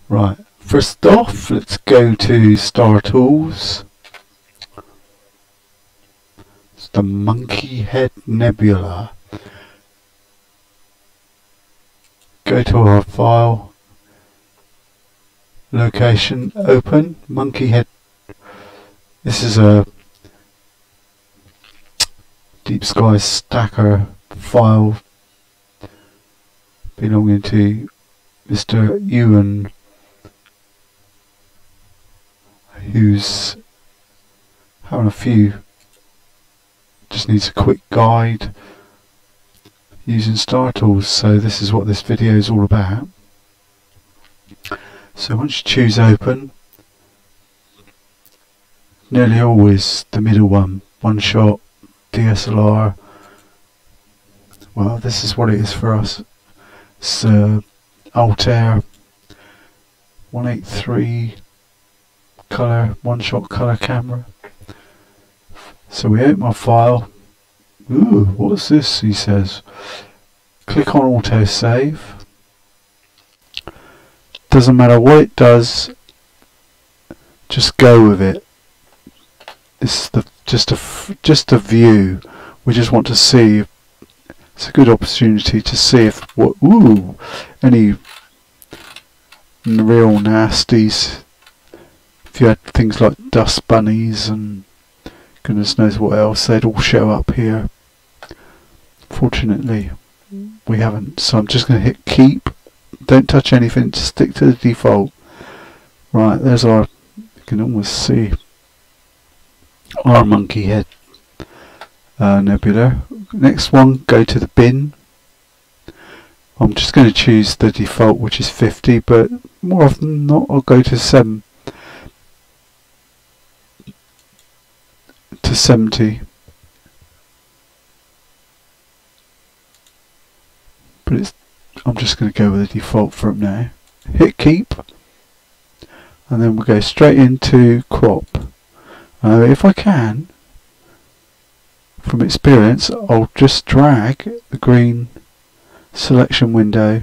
Right, first off, let's go to StarTools. It's the Head Nebula. Go to our file, location, open, monkey head. This is a deep sky stacker file belonging to Mr. Ewan, who's having a few, just needs a quick guide using StarTools. So this is what this video is all about. So once you choose open, nearly always the middle one shot DSLR. Well, this is what it is for us. It's Altair 183 color, one-shot color camera. So we open our file. Ooh, what's this? He says. Click on auto save. Doesn't matter what it does, just go with it. This is just a view. We just want to see. It's a good opportunity to see if any real nasties. If you had things like dust bunnies and goodness knows what else, they'd all show up here. Fortunately, we haven't, so I'm just going to hit keep. Don't touch anything, just stick to the default. Right, there's our, you can almost see our monkey head nebula. Next one, go to the bin. I'm just going to choose the default, which is 50, but more often than not I'll go to 70. But I'm just going to go with the default from now. Hit keep, and then we'll go straight into crop. If I can, from experience, I'll just drag the green selection window.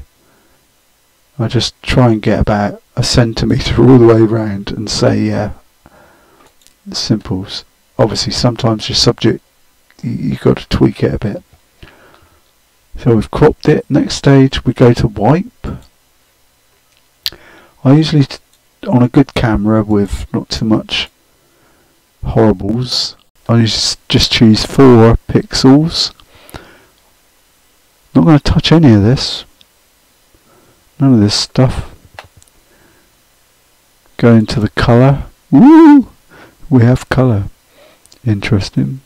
I just try and get about a centimetre all the way around and say yeah, simples. Obviously sometimes your subject, you've got to tweak it a bit. So we've cropped it. Next stage we go to wipe. I usually, on a good camera with not too much horribles, I just choose 4 pixels. Not going to touch any of this. None of this stuff. Go into the colour. Woo! We have colour. Interesting.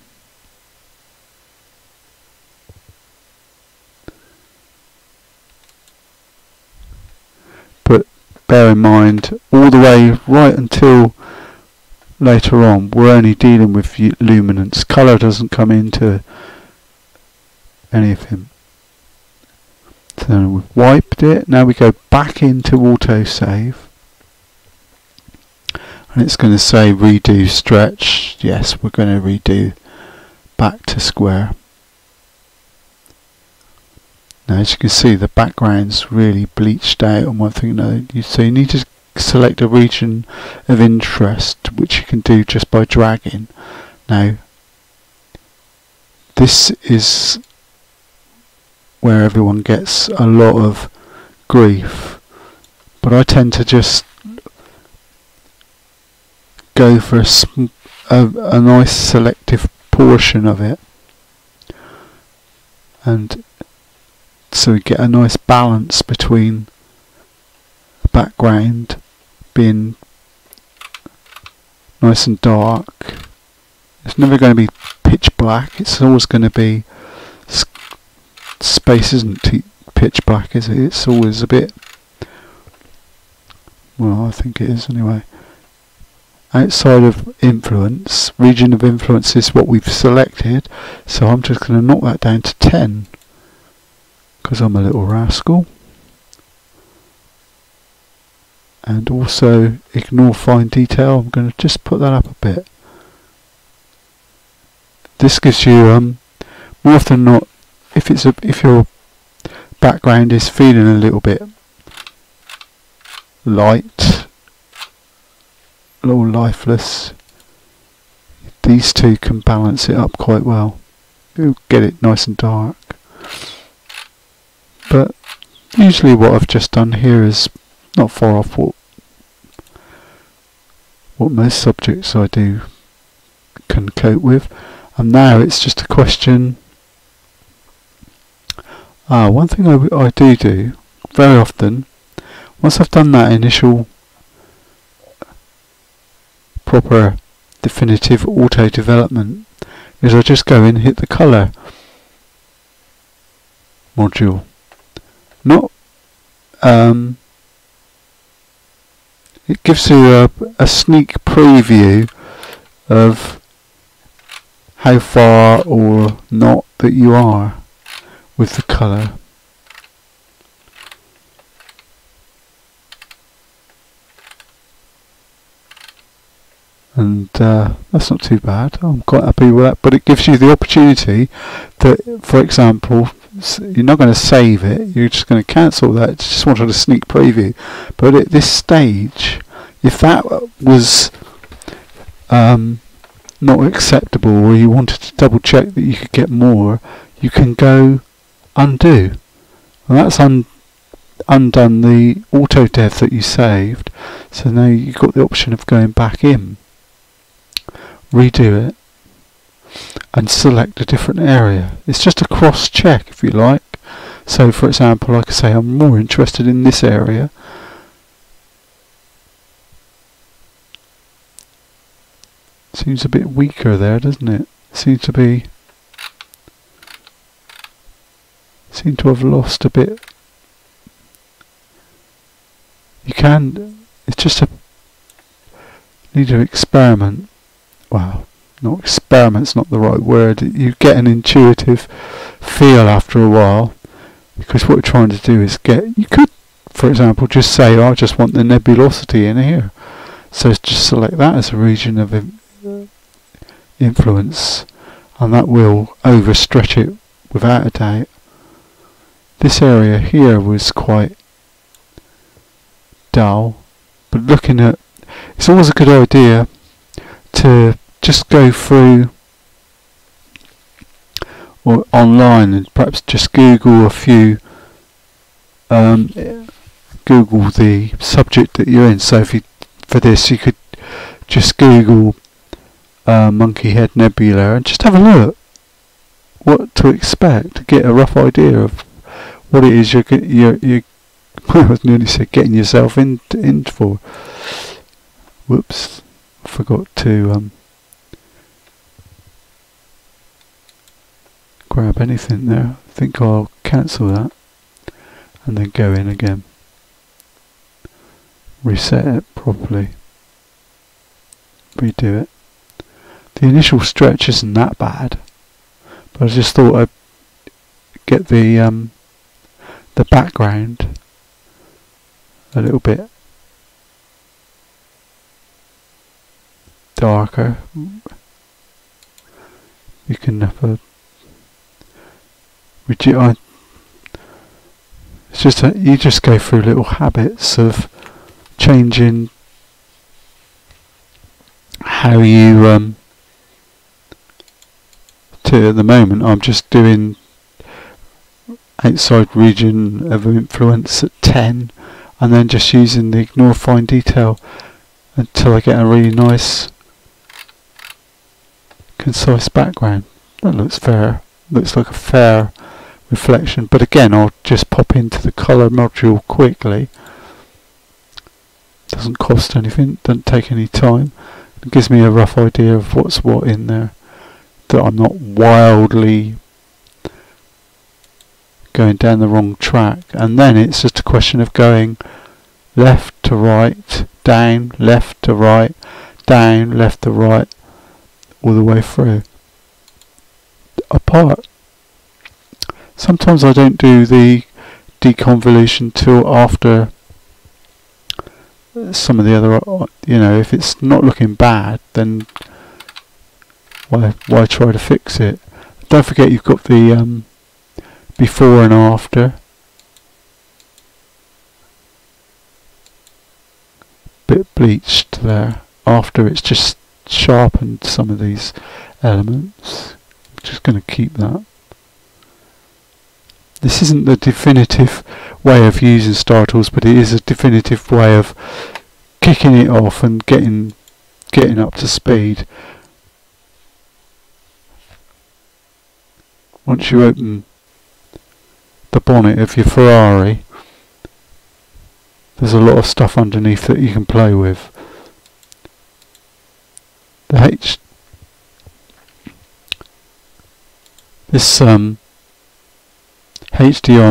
But bear in mind, all the way right until later on, we're only dealing with luminance. Colour doesn't come into anything. So we've wiped it. Now we go back into autosave. And it's going to say redo stretch. Yes, we're going to redo back to square. Now as you can see, the background's really bleached out on one thing. So you need to select a region of interest, which you can do just by dragging. Now this is where everyone gets a lot of grief, but I tend to just go for a nice selective portion of it, and so we get a nice balance between the background being nice and dark. It's never going to be pitch black, it's always going to be, space isn't pitch black, is it? It's always a bit, well, I think it is anyway. Outside of influence, region of influence is what we've selected, so I'm just going to knock that down to 10 because I'm a little rascal. And also ignore fine detail. I'm going to just put that up a bit. This gives you more often than not, if your background is feeling a little bit light, a little lifeless, these two can balance it up quite well. You'll get it nice and dark. But usually what I've just done here is not far off what most subjects I do can cope with. And now it's just a question. One thing I do very often, once I've done that initial proper definitive auto development, is I just go in and hit the colour module. Not it gives you a sneak preview of how far or not that you are with the colour. And that's not too bad. I'm quite happy with that. But it gives you the opportunity that, for example, you're not going to save it, you're just going to cancel that. It's just wanted a sneak preview. But at this stage, if that was not acceptable, or you wanted to double check that you could get more, you can go undo. And that's undone the auto dev that you saved. So now you've got the option of going back in, redo it, and select a different area. It's just a cross check, if you like. So for example, like I say, I'm more interested in this area. Seems a bit weaker there, doesn't it? Seem to have lost a bit. You can, it's just need to experiment. Well, not experiment's not the right word. You get an intuitive feel after a while, because what you're trying to do is you could, for example, just say, I just want the nebulosity in here. So just select that as a region of influence, and that will overstretch it without a doubt. This area here was quite dull, but looking at, it's always a good idea to just go through or online and perhaps just Google a few, Google the subject that you're in. So for this you could just Google monkey head nebula and just have a look what to expect, to get a rough idea of what it is you're I was nearly said getting yourself in for. Whoops, forgot to grab anything there. I think I'll cancel that and then go in again, reset it properly, redo it. The initial stretch isn't that bad, but I just thought I'd get the background a little bit darker. You can have a it's just that you just go through little habits of changing how you to, at the moment I'm just doing outside region of influence at 10, and then just using the ignore fine detail until I get a really nice concise background. That looks fair, looks like a fair reflection. But again, I'll just pop into the colour module quickly. Doesn't cost anything, doesn't take any time. It gives me a rough idea of what's what in there, that I'm not wildly going down the wrong track. And then it's just a question of going left to right, down, left to right, down, left to right, all the way through. Apart. Sometimes I don't do the deconvolution till after some of the other, if it's not looking bad, then why try to fix it? Don't forget you've got the before and after. bit bleached there after it's just sharpened some of these elements. I'm just going to keep that. This isn't the definitive way of using StarTools, but it is a definitive way of kicking it off and getting up to speed. Once you open the bonnet of your Ferrari, there's a lot of stuff underneath that you can play with. This HDR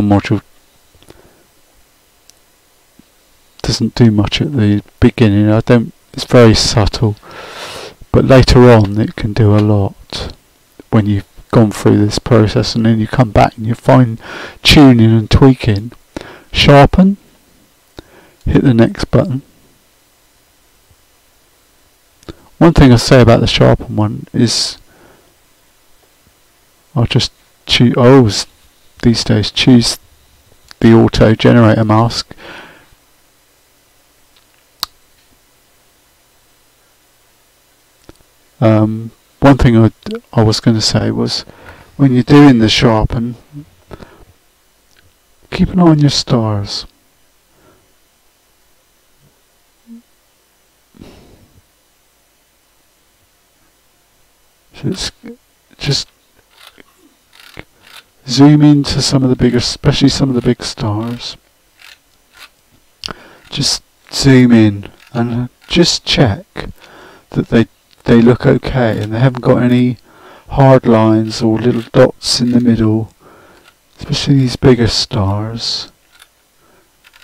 module doesn't do much at the beginning. It's very subtle, but later on it can do a lot when you've gone through this process, and then you come back and you fine tuning and tweaking. Sharpen, hit the next button. One thing I say about the sharpen one is I'll just choose, I always these days choose the auto generator mask. One thing I was going to say was, when you're doing the sharpen, keep an eye on your stars. So it's just zoom into some of the bigger, especially some of the big stars. Just zoom in and just check that they look okay and they haven't got any hard lines or little dots in the middle, especially these bigger stars.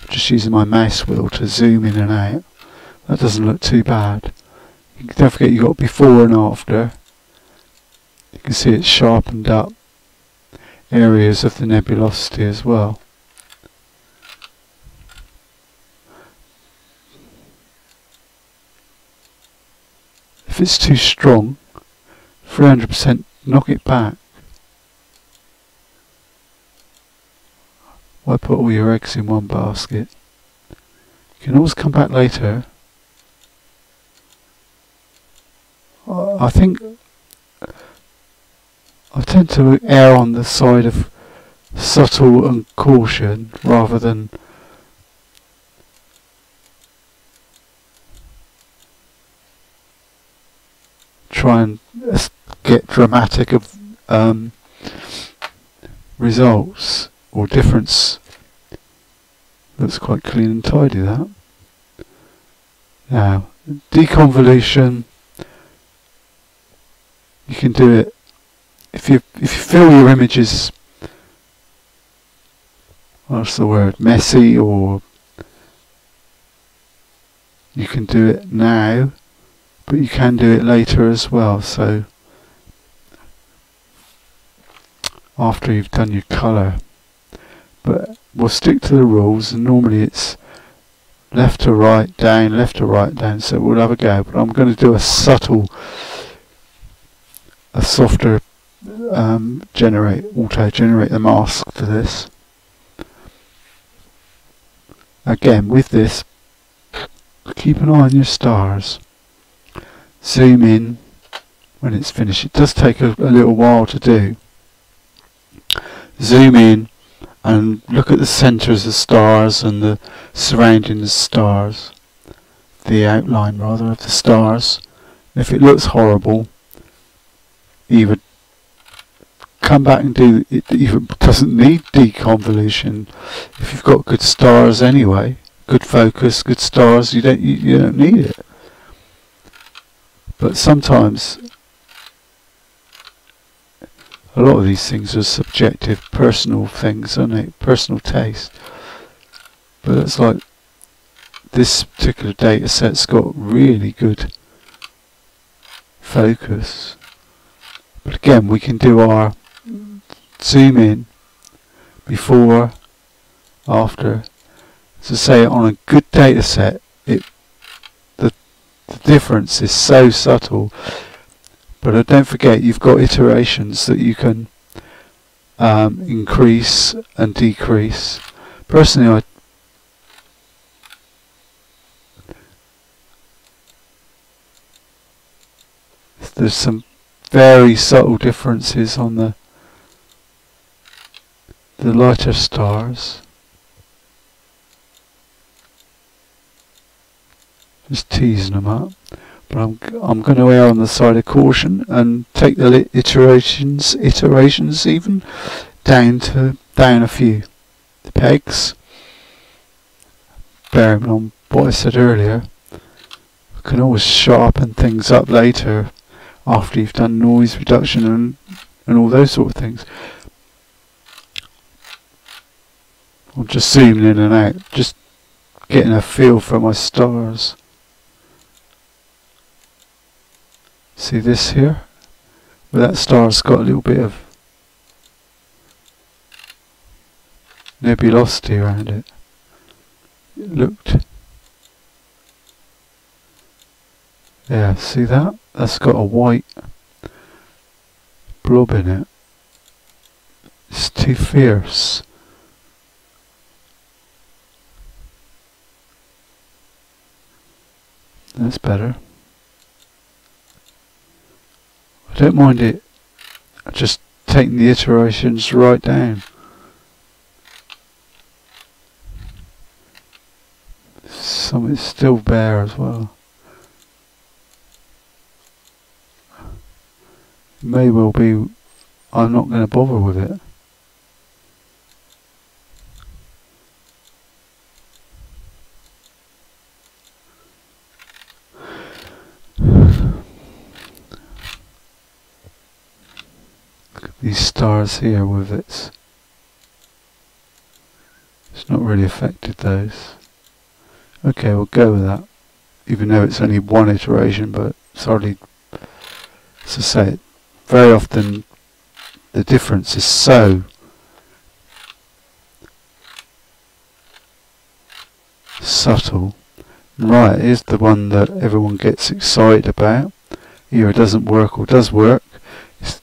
Just using my mouse wheel to zoom in and out. That doesn't look too bad. Don't forget you've got before and after. You can see it's sharpened up areas of the nebulosity as well. If it's too strong, 300%, knock it back. Why put all your eggs in one basket? You can always come back later. I think I tend to err on the side of subtle and caution rather than try and get dramatic of results or difference. Looks quite clean and tidy, that. Now, deconvolution, you can do it if you feel your images, what's the word, messy, or you can do it now, but you can do it later as well. So after you've done your colour, but we'll stick to the rules, and normally it's left to right down, left to right down, so we'll have a go. But I'm going to do a softer auto generate the mask to this. Again, with this, keep an eye on your stars. Zoom in when it's finished. It does take a little while to do. Zoom in and look at the centres of stars and the surrounding the stars, the outline rather of the stars. If it looks horrible, either come back and do it. Even doesn't need deconvolution if you've got good stars anyway, good focus, good stars. You don't need it. But sometimes a lot of these things are subjective, personal things, aren't they? Personal taste. But it's like this particular data set's got really good focus. But again, we can do our zoom in, before, after. As I say, on a good data set, the difference is so subtle. But don't forget, you've got iterations that you can increase and decrease. Personally, there's some very subtle differences on the lighter stars. Just teasing them up, but I'm going to err on the side of caution and take the iterations even down a few pegs. Bearing on what I said earlier, you can always sharpen things up later after you've done noise reduction and all those sort of things. I'm just zooming in and out, just getting a feel for my stars. See this here? Well, that star's got a little bit of nebulosity around it. It looked. Yeah, see that? That's got a white blob in it. It's too fierce. That's better. I don't mind it just taking the iterations right down. Some is still bare as well. It may well be I'm not going to bother with it. These stars here with it's not really affected those. Okay, we'll go with that, even though it's only one iteration, but it's hardly, as I say, very often the difference is so subtle. Right, here's the one that everyone gets excited about. Either it doesn't work or does work. It's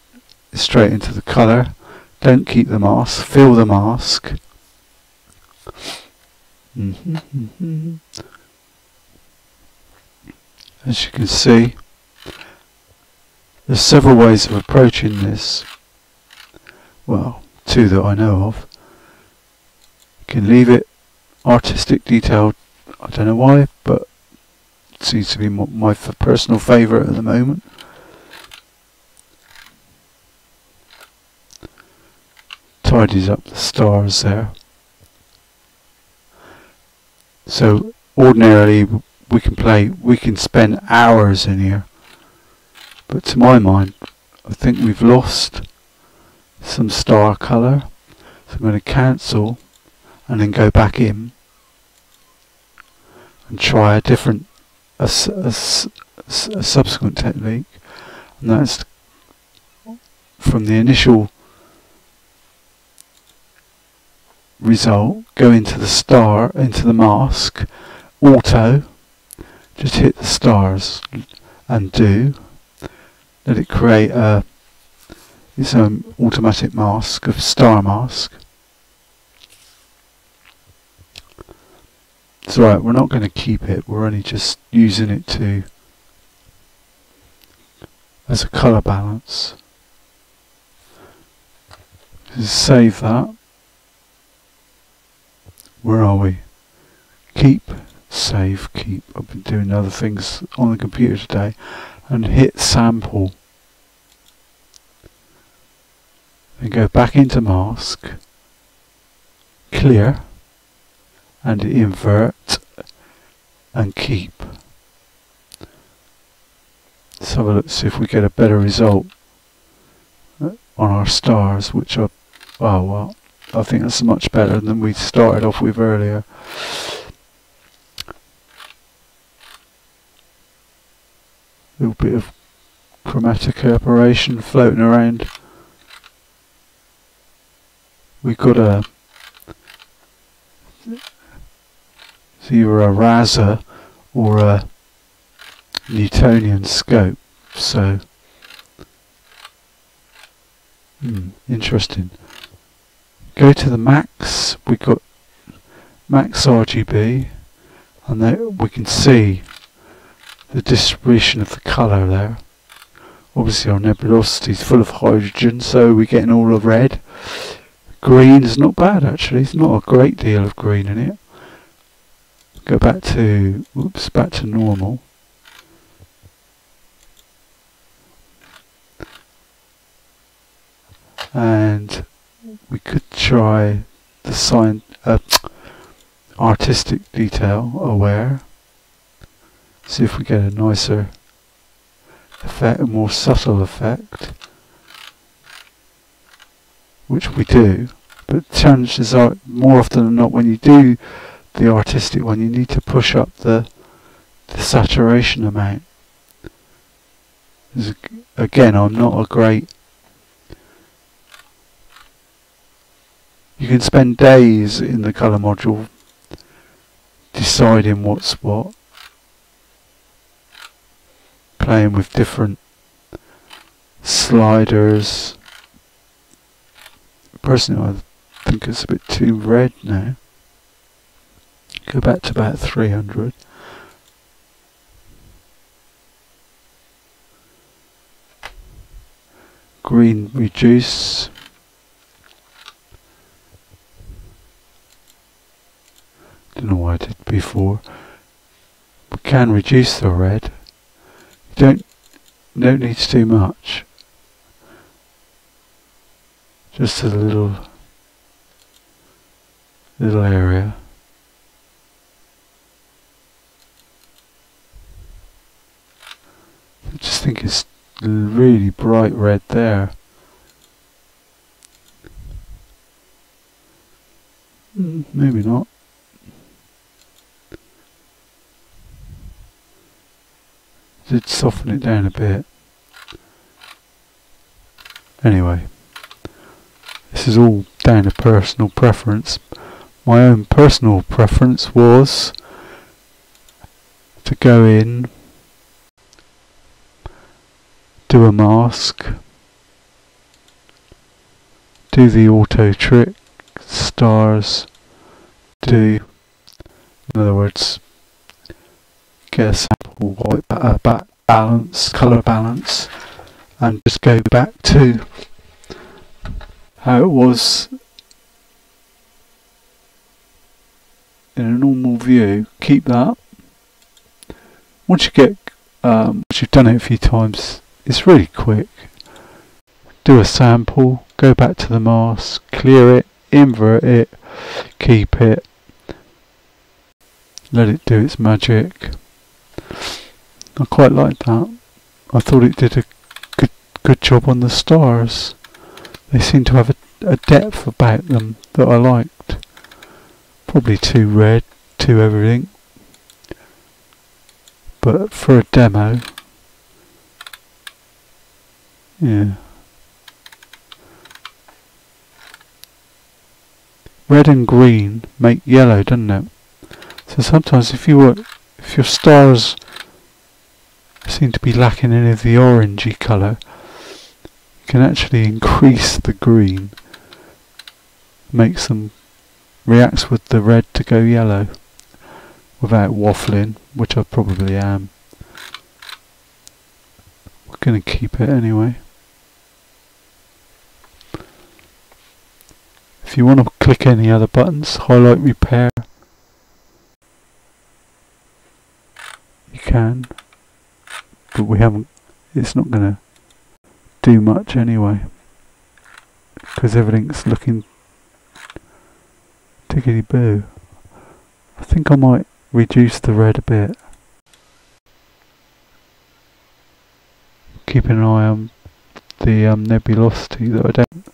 straight into the colour. Don't keep the mask, fill the mask. As you can see, there's several ways of approaching this. Well, two that I know of. You can leave it artistic detailed, I don't know why, but it seems to be my personal favourite at the moment. Tidies up the stars there. So ordinarily we can spend hours in here, but to my mind I think we've lost some star colour, so I'm going to cancel and then go back in and try a different a subsequent technique, and that's from the initial result, go into the star, into the mask, auto, just hit the stars, undo, let it create its own automatic mask of star mask. It's alright, we're not going to keep it, we're only just using it to as a colour balance. Just save that. Where are we? Keep, save, keep. I've been doing other things on the computer today. And hit sample. Then go back into mask. Clear. And invert. And keep. Let's have a look, see if we get a better result on our stars, which are, oh well, I think that's much better than we started off with earlier. A little bit of chromatic operation floating around. We've got it's either a Raza or a Newtonian scope, so interesting. Go to the max, we've got max RGB, and there we can see the distribution of the colour there. Obviously our nebulosity is full of hydrogen, so we're getting all of red. Green is not bad actually, it's not a great deal of green in it. Go back to, back to normal. And we could try the artistic detail aware. See if we get a nicer effect, a more subtle effect, which we do. But the challenges are, more often than not, when you do the artistic one, you need to push up the saturation amount. Again, I'm not a great... You can spend days in the colour module deciding what's what, playing with different sliders. Personally, I think it's a bit too red now. Go back to about 300. Green reduce. Don't know what I did before. We can reduce the red. You don't need to do much. Just a little area. I just think it's really bright red there. Maybe not. Did soften it down a bit. Anyway, this is all down to personal preference. My own personal preference was to go in, do a mask, do the auto trick, stars, in other words, get a sample white balance, colour balance, and just go back to how it was in a normal view. Keep that. Once you get, once you've done it a few times, it's really quick. Do a sample, go back to the mask, clear it, invert it, keep it, let it do its magic. I quite like that. I thought it did a good job on the stars. They seem to have a depth about them that I liked. Probably too red, too everything. But for a demo, yeah. Red and green make yellow, doesn't it? So sometimes if your stars seem to be lacking any of the orangey colour, you can actually increase the green. Makes them reacts with the red to go yellow without waffling, which I probably am. We're going to keep it anyway. If you want to click any other buttons, highlight repair, you can, but we haven't, it's not going to do much anyway because everything's looking tickety boo. I think I might reduce the red a bit. Keeping an eye on the nebulosity that I don't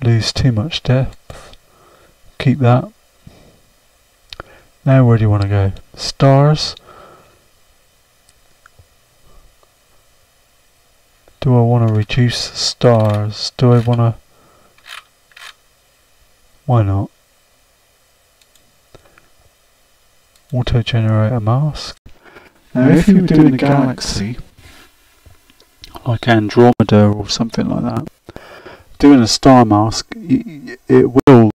lose too much depth. Keep that. Now where do you want to go? Stars. Do I want to reduce the stars? Do I want to... Why not? Auto-generate a mask. Now if you were doing a galaxy, like Andromeda or something like that, doing a star mask, it will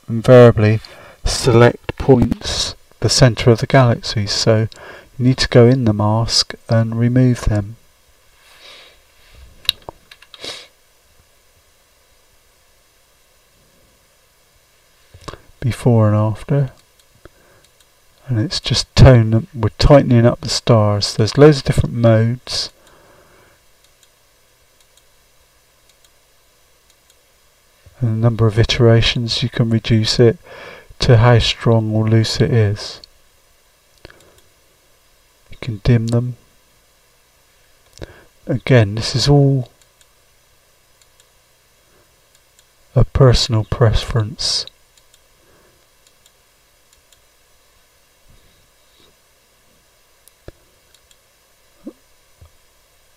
invariably select points the centre of the galaxy, so you need to go in the mask and remove them. Before and after, and it's just we're tightening up the stars. There's loads of different modes. And a number of iterations you can reduce it to how strong or loose it is. You can dim them. Again, this is all a personal preference.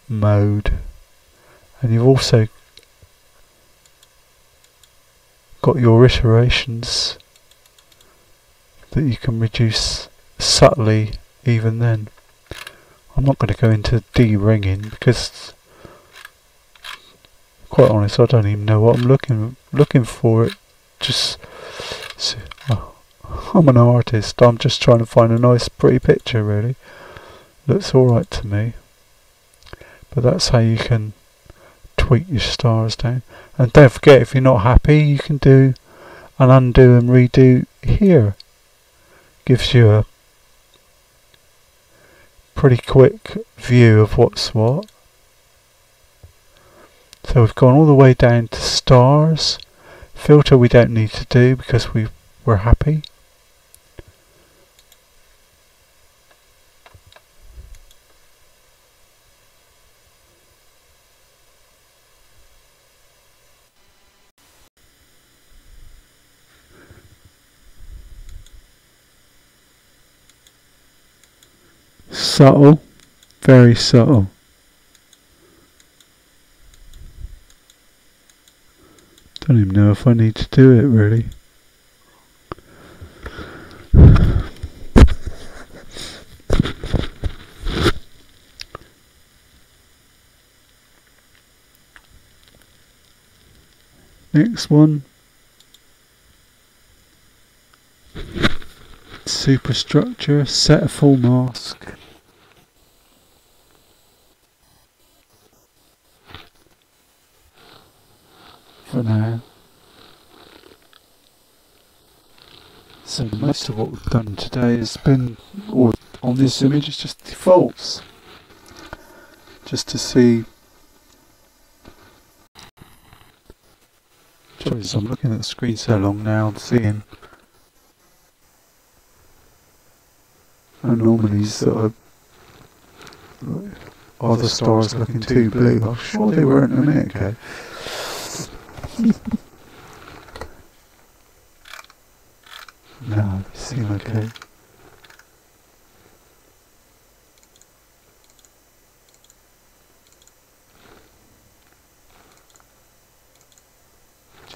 Mode, and you've also got your iterations that you can reduce subtly even then. I'm not going to go into de-ringing because, quite honest, I don't even know what I'm looking for. It just, I'm an artist. I'm just trying to find a nice, pretty picture. Really, looks all right to me. But that's how you can tweak your stars down. And don't forget, if you're not happy, you can do an undo and redo here. Gives you a pretty quick view of what's what. So we've gone all the way down to stars. Filter we don't need to do because we're happy. Subtle, very subtle. Don't even know if I need to do it really. Next one. Superstructure, set a full mask. For now. So most of what we've done today has been, or on this image, is just defaults. Just to see. I'm looking at the screen so long now, I'm seeing anomalies that are the stars looking too blue. I'm sure they weren't a minute ago. No, they seem okay.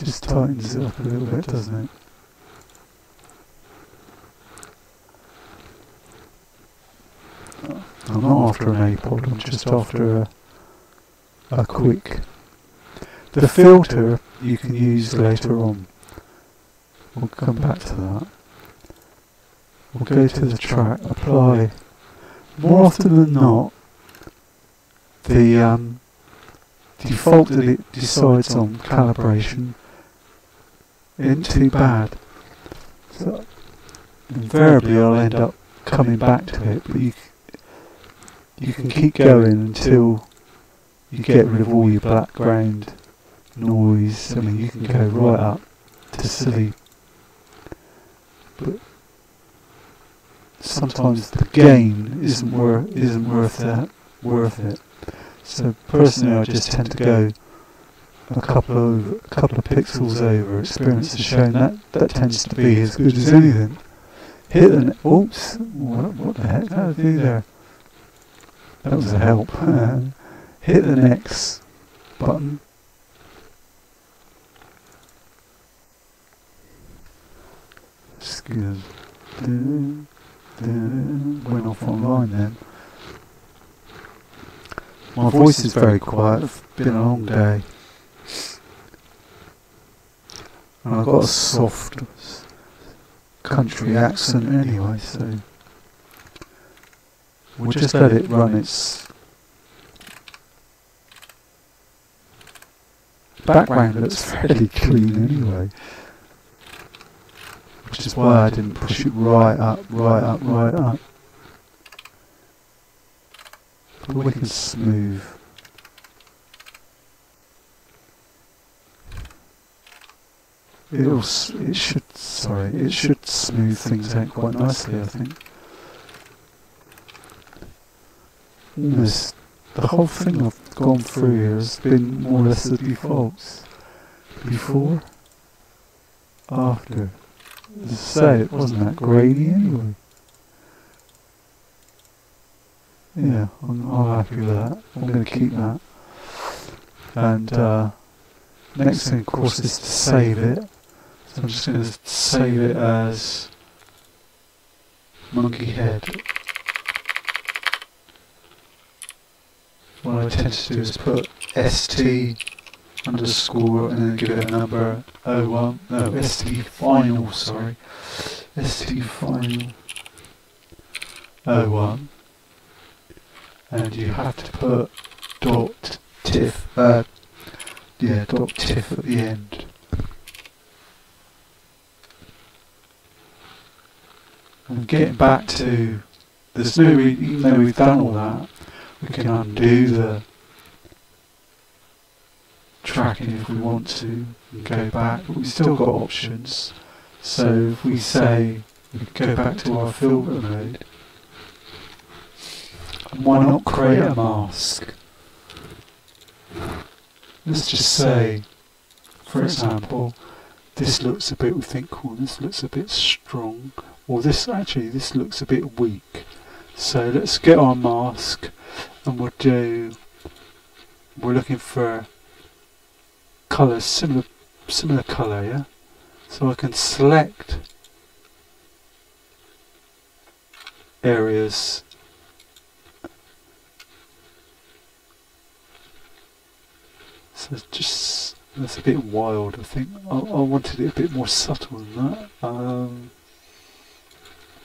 Just tightens it up a little bit, doesn't it? I'm not after an A-pod, I'm just after a quick. The filter you can use later on. We'll come back to that. We'll go to the track, apply. More often than not, the default that it decides on calibration isn't too bad. So invariably I'll end up coming back to it, but you can keep going until you get rid of all your background noise. I mean, you can go right up to silly, but sometimes the gain isn't worth it. So personally, I just tend to go a couple of pixels over. Experience has shown that tends to be as good as anything. Hit the oops! What the heck did I do there? That was a help. Hit the next button. Excuse. Went off online then. My voice is very quiet. It's been a long day. And I've got a soft country accent anyway, so we'll just let it run its background. Looks fairly clean anyway, which is why I didn't push it right up. But we can smooth. It should smooth things out quite nicely, I think. Almost the whole thing I've gone through here has been more or less the defaults. Before, after. As I say, it wasn't that grainy anyway. Yeah, I'm happy with that. I'm going to keep that. And next thing, of course, is to save it. So I'm just going to save it as monkey head. What I tend to do is put ST underscore and then give it a number 01. No, ST final, sorry. ST final 01. And you have to put .tiff, dot .tiff at the end. And getting back to, there's no reason, even though we've done all that, we can undo the tracking if we want to and go back, but we've still got options. So if we say we go back to our filter mode, and why not create a mask? Let's just say, for example, this looks a bit, we think, oh, this looks a bit strong, or this looks a bit weak. So let's get our mask, and we're looking for colours, similar colour, yeah? So I can select areas so just, that's a bit wild, I think. I wanted it a bit more subtle than that.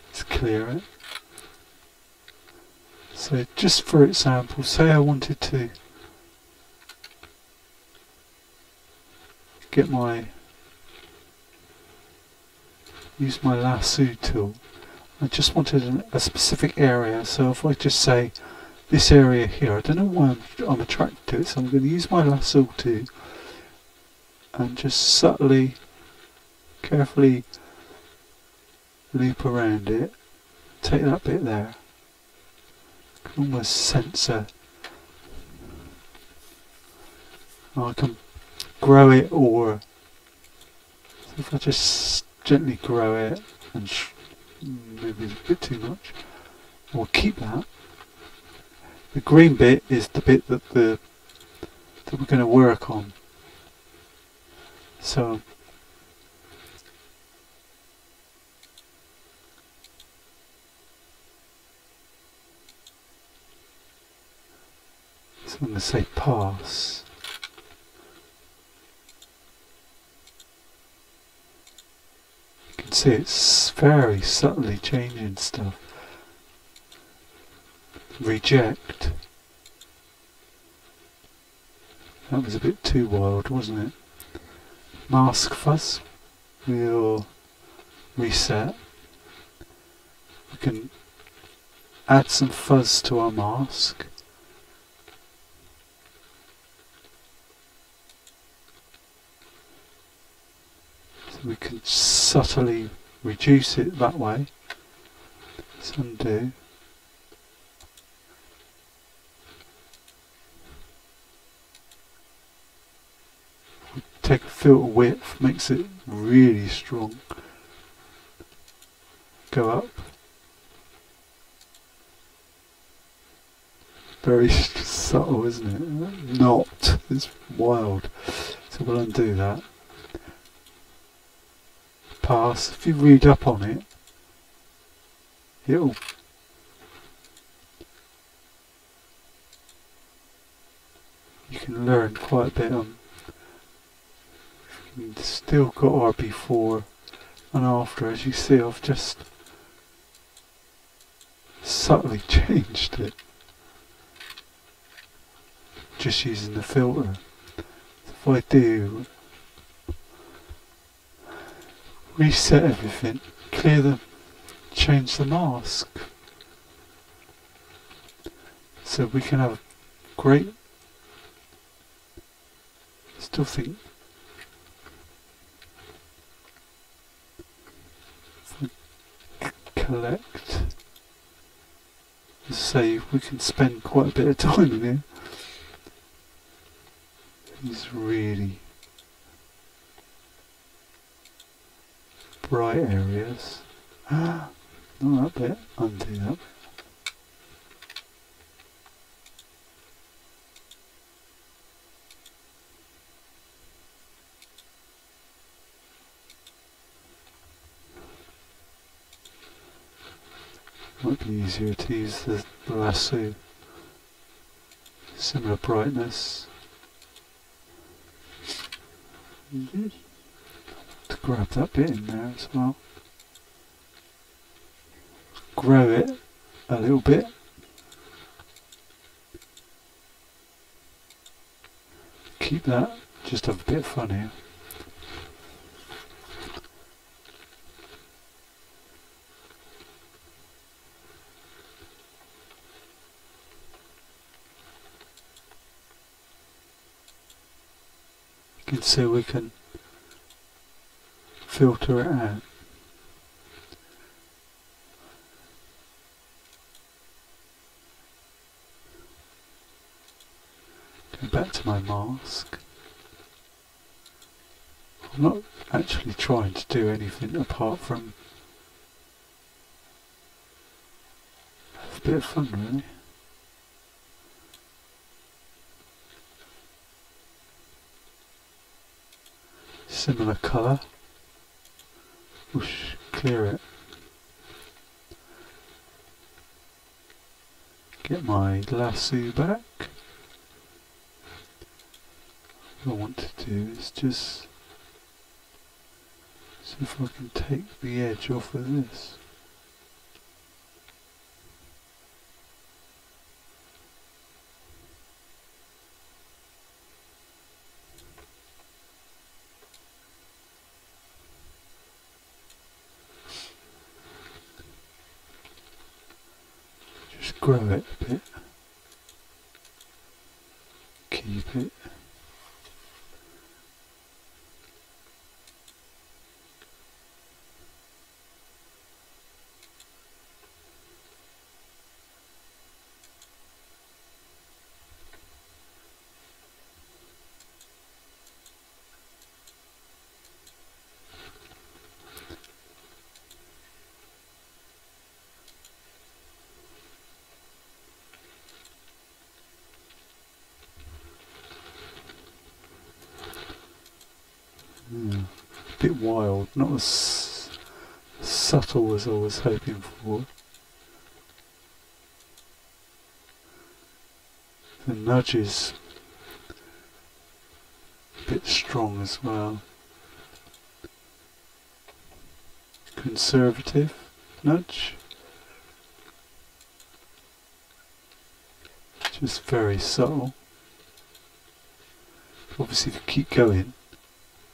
Let's clear it. So just for example, say I wanted to use my Lasso Tool. I just wanted a specific area, so if I just say this area here, I don't know why I'm attracted to it, so I'm going to use my Lasso Tool and just subtly, carefully loop around it, take that bit there. I can almost censor. I can grow it, or so if I just gently grow it, and maybe a bit too much, or keep that. The green bit is the bit that we're going to work on. So I'm going to say pass. You can see it's very subtly changing stuff. Reject. That was a bit too wild, wasn't it? Mask fuzz. We'll reset. We can add some fuzz to our mask. So we can subtly reduce it that way. Let's undo. Take a filter width, makes it really strong. Go up. Very subtle, isn't it? Not. It's wild. So we'll undo that. Pass. If you read up on it, it'll you can learn quite a bit on. We've still got our before, and after. As you see, I've just subtly changed it, just using the filter. If I do reset everything, clear them, change the mask, so we can have a great, still think, if we collect, say we can spend quite a bit of time in here. These really bright areas. Not that bit, undo that. Might be easier to use the lasso. Similar brightness. To grab that bit in there as well. Grow it a little bit. Keep that, just have a bit of fun here. You can see we can filter it out. Go back to my mask. I'm not actually trying to do anything apart from have a bit of fun, really. Similar colour. Whoosh, clear it. Get my lasso back. What I want to do is just see if I can take the edge off of this. Just grow it a bit. Keep it. A bit wild, not as subtle as I was hoping for. The nudge is a bit strong as well. Conservative nudge. Just very subtle. Obviously if you keep going,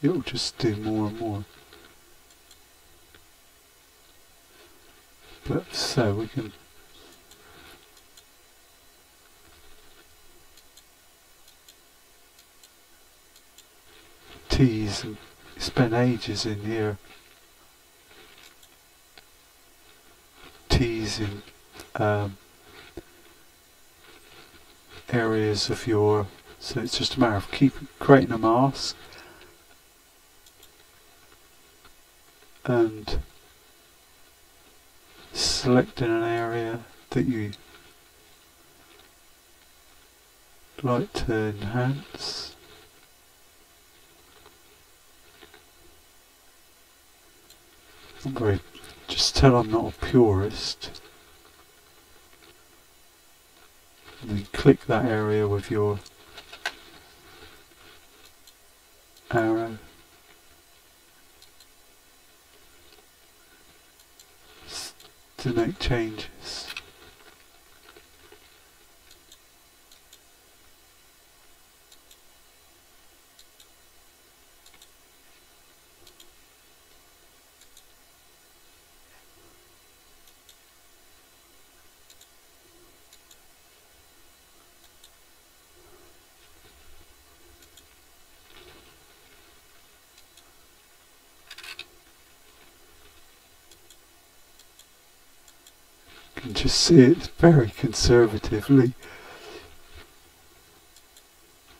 it'll just do more and more. But so we can tease and spend ages in here teasing areas of your, so it's just a matter of creating a mask and selecting an area that you like to enhance. Just tell I'm not a purist. And then click that area with your arrow. to make changes. You can just see it's very conservatively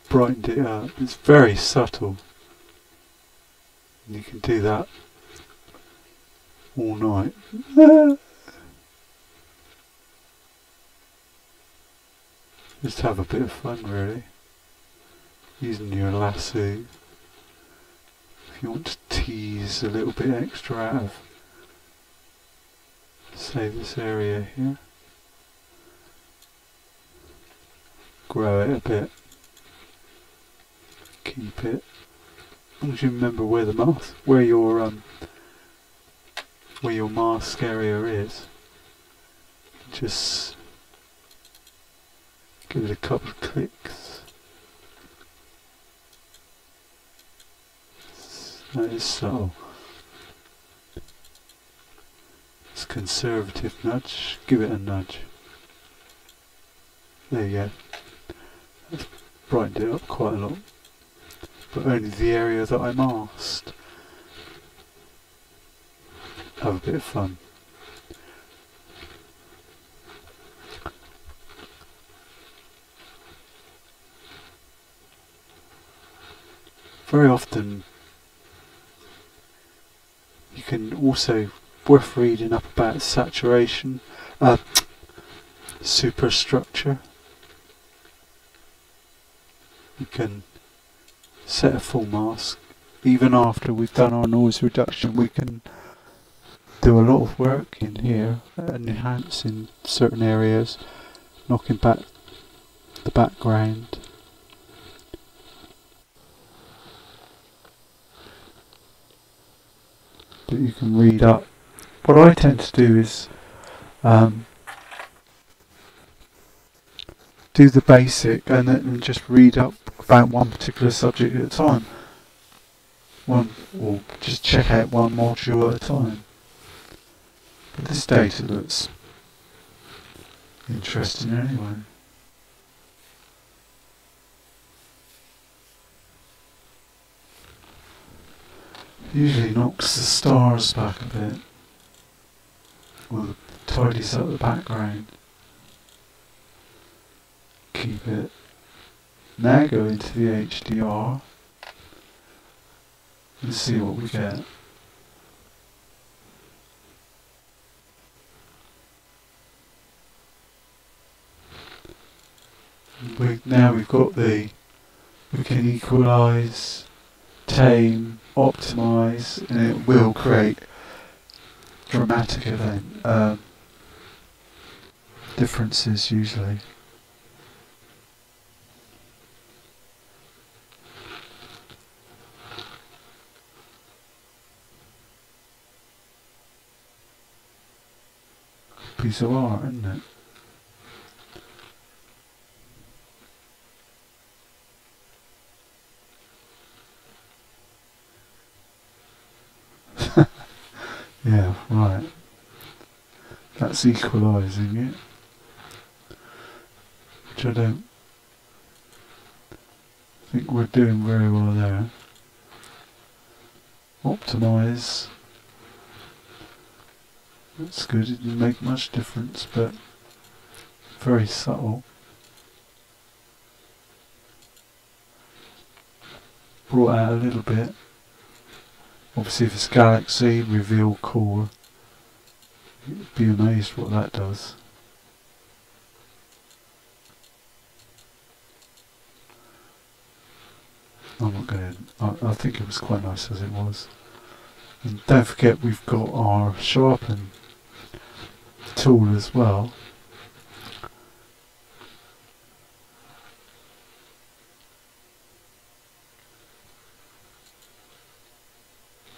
brightened it up. It's very subtle. And you can do that all night. Just have a bit of fun really. Using your lasso. If you want to tease a little bit extra out of, say, this area here. Grow it a bit. Keep it. As long as you remember where the mask, where your mask area is. Just give it a couple of clicks. That is subtle. It's a conservative nudge. Give it a nudge. There you go. That's brightened it up quite a lot. But only the area that I masked. Have a bit of fun. Very often you can also, worth reading up about saturation, superstructure. You can set a full mask. Even after we've done our noise reduction, we can do a lot of work in here and enhance in certain areas, knocking back the background. That you can read up. What I tend to do is do the basic and then just read up about one particular subject at a time. Or just check out one module at a time. But this data looks interesting anyway. Usually knocks the stars back a bit, or tidies up the background. Keep it. Now go into the HDR and see what we get. Now we've got we can equalize, tame, optimize, and it will create dramatic event differences usually. Piece of art, isn't it? Yeah, right. That's equalising it, which I don't think we're doing very well there. Optimise. That's good, it didn't make much difference, but very subtle. Brought out a little bit. Obviously if it's galaxy, reveal core. You'd be amazed what that does. I'm not going to, I think it was quite nice as it was. And don't forget we've got our sharpen tool as well.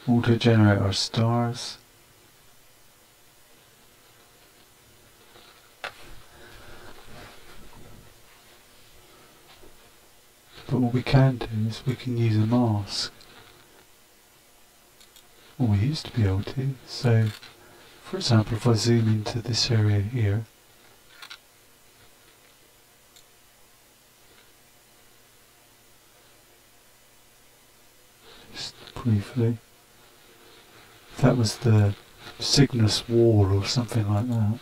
Auto generate our stars. what we can do is we can use a mask. Well, we used to be able to. So, for example, if I zoom into this area here, just briefly, if that was the Cygnus wall or something like that.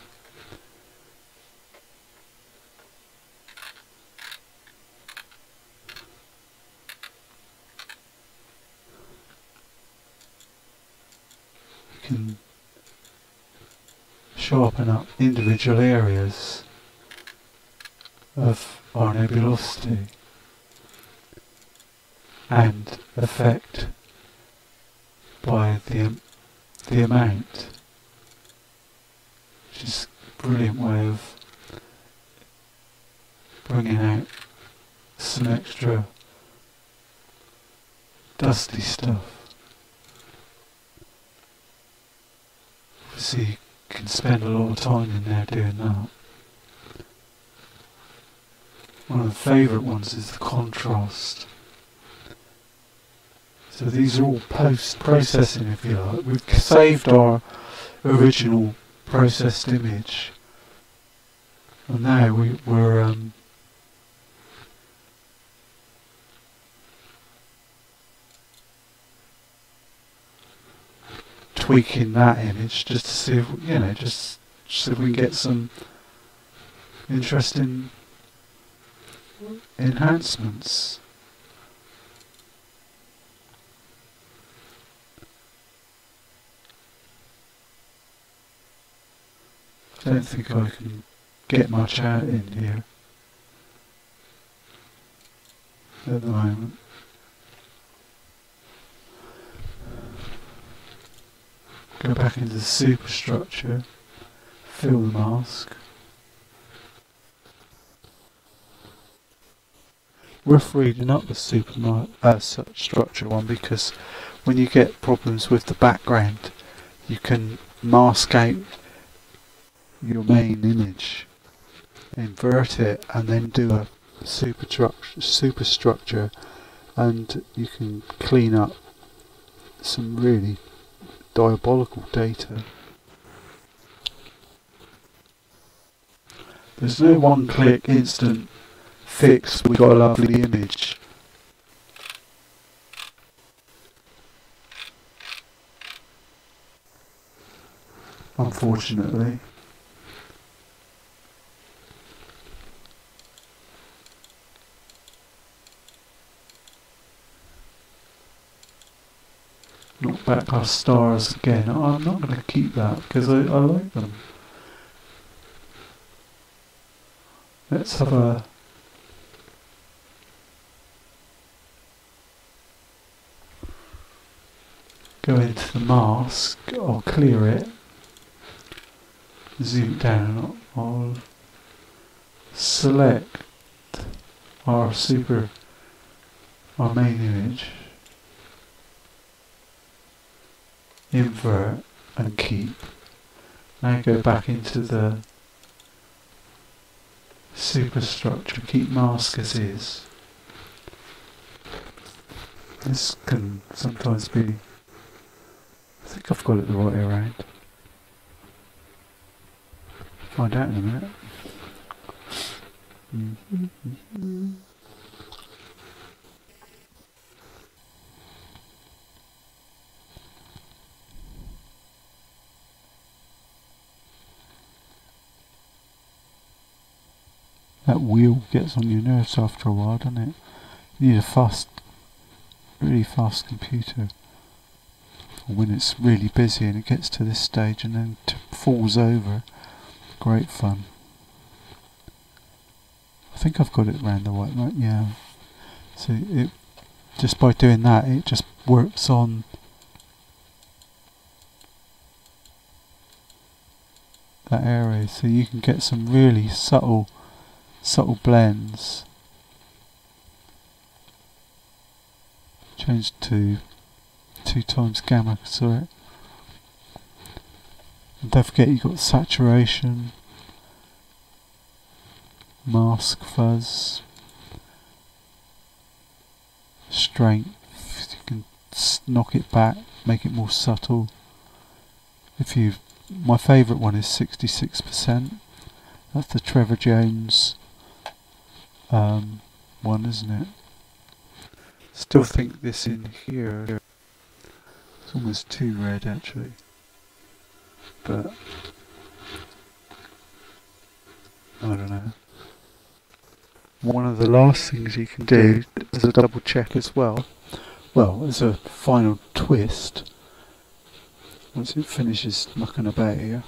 We can sharpen up individual areas of our nebulosity and affect by the amount, which is a brilliant way of bringing out some extra dusty stuff. So you can spend a lot of time in there doing that. One of the favourite ones is the contrast. So these are all post-processing, if you like. We've saved our original processed image, and now we're tweaking that image just to see if, just so we can get some interesting enhancements. I don't think I can get much out in here at the moment. Go back into the superstructure, fill the mask. Worth reading up the structure one, because when you get problems with the background, you can mask out your main image, invert it, and then do a superstructure, and you can clean up some really diabolical data. There's no one-click instant fix, we got a lovely image. Unfortunately. Knock back our stars again. I'm not going to keep that because I like them. Let's have a go into the mask. I'll clear it, zoom down, I'll select our main image, invert and keep. Now go back into the superstructure, keep mask as is. This can sometimes be, I think I've got it the right way around. Find out in a minute. That wheel gets on your nerves after a while, doesn't it? You need a really fast computer. When it's really busy and it gets to this stage and then falls over, great fun. I think I've got it round the right, yeah. So just by doing that, it just works on that area, so you can get some really subtle blends. Change to 2 times gamma, sorry. And don't forget you've got saturation, mask, fuzz, strength, you can knock it back, make it more subtle. My favourite one is 66%. That's the Trevor Jones one, isn't it? Still think this in here, it's almost too red actually, but I don't know. One of the last things you can do as a double check as well, as a final twist, once it finishes mucking about here,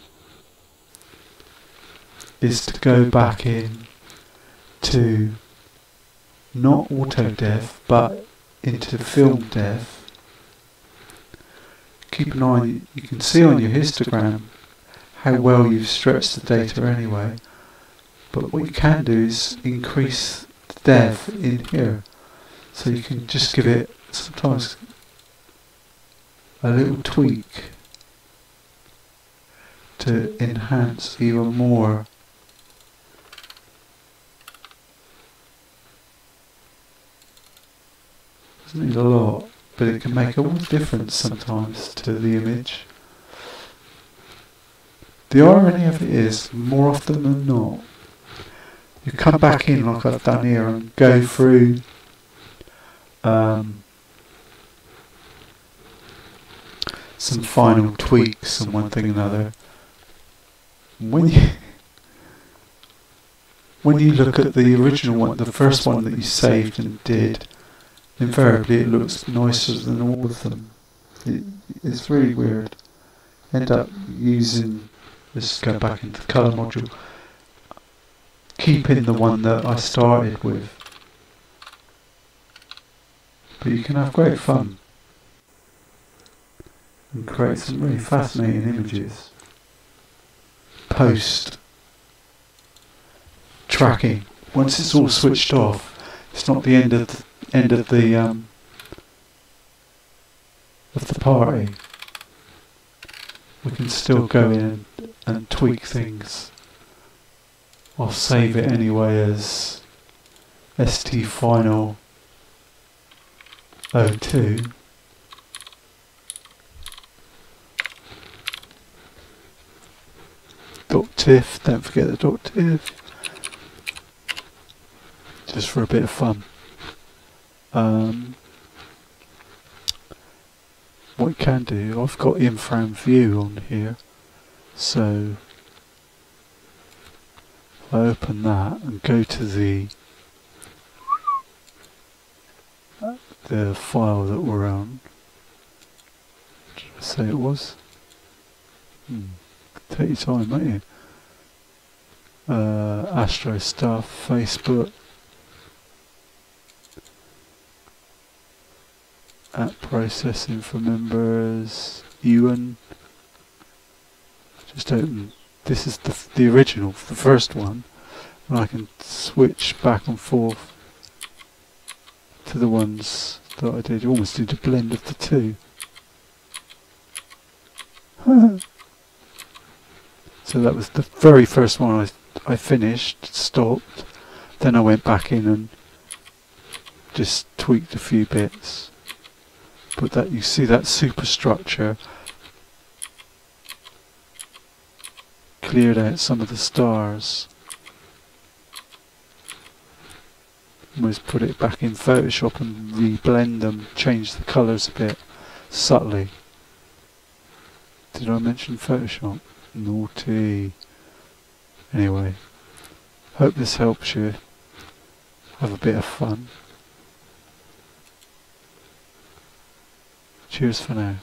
is to go back in to not auto dev but into film dev. Keep an eye, you can see on your histogram how well you've stretched the data anyway, but what you can do is increase the dev in here, so you can just give it sometimes a little tweak to enhance even more. Doesn't need a lot, but it can make all the difference sometimes to the image. The irony of it is, more often than not, you come back in like I've done here and go through some final tweaks and one thing and another. When you look at the original one, the first one that you saved and did, invariably it looks nicer than all of them. It's really weird. End up using, let's go back into the colour module, keeping the one that I started with. But you can have great fun and create some really fascinating images post tracking. Once it's all switched off, it's not the end of the party. We can still go in and tweak things. I'll save it anyway as STFinal 02. .tiff, don't forget the .tiff, just for a bit of fun. What you can do, I've got in-frame view on here, so if I open that and go to the file that we're on, what did I say it was? Take your time, won't you? Astro stuff, Facebook, app processing for members, Ewan. Just open. This is the original, the first one, and I can switch back and forth to the ones that I did. You almost did a blend of the two. So that was the very first one I finished, stopped, then I went back in and just tweaked a few bits. But that, you see that superstructure, cleared out some of the stars. Almost put it back in Photoshop and reblend them, change the colours a bit, subtly. Did I mention Photoshop? Naughty. Anyway, hope this helps you have a bit of fun. Cheers for now.